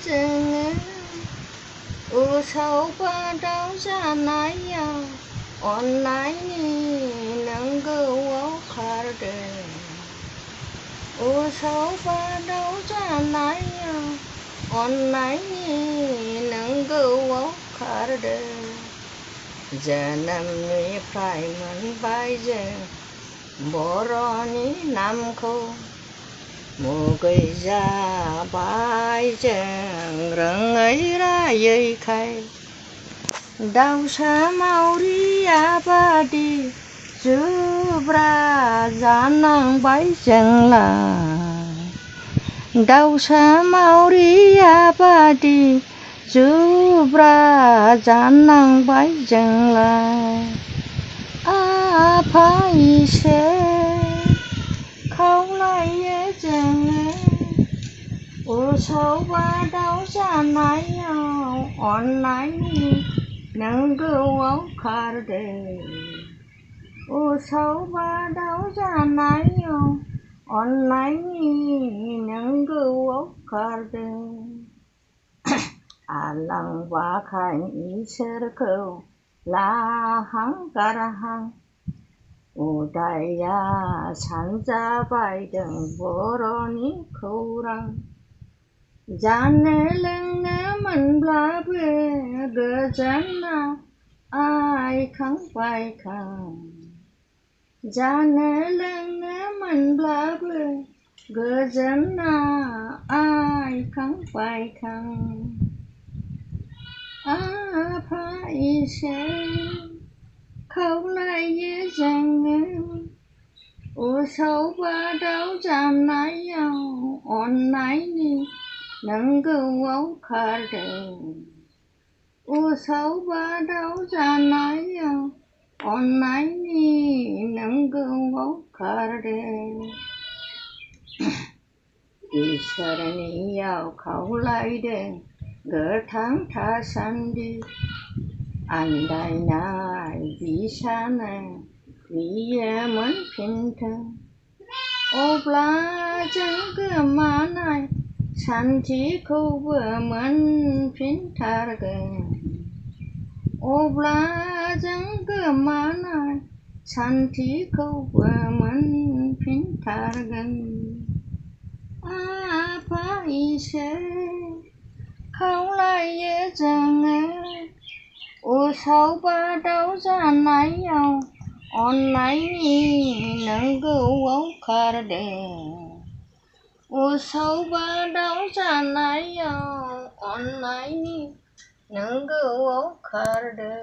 chừng u sầu ba đau ra nái on nái ni nâng gâu khar de u sầu ba đau ra nái on nái ni nâng gâu khar de janam ni phai man bai je boroni nam kho mồ cây ra bài chàng rừng ấy ra dây khay đau sa mau đi ba đi Zubra zanang bài chàng là đau sa mau đi ba đi Zubra zanang bài chàng là phải sẽ không lại chừng u sầu ba đau ra nái on nái nâng gâu khar de u sầu ba đau ra nái on nái nâng gâu khar de alang va khai isar ko la hang kar hang Udaya 산자 바이등 보로니 코랑 자네랭 나만 블라베 그잔나 아이 캉 바이 캉 자네랭 나만 블라베 그잔나 아이 캉 바이 캉 아파이세 không lại dễ dàng u sầu ba đau ra nái on nái ni nâng gâu khar de u sầu ba đau ra nái on nái ni nâng gâu khar de Ishwarani không lại de gỡ tháng tha san đi andai nai visana viyaman pinta obla jang manai santi ko man pintar ga obla jang manai santi ko man pintar ga apa ise không lại dễ dàng u sầu ba đau ra nái on nái nâng gâu khar de u sầu ba đau ra nái on nái nâng gâu khar de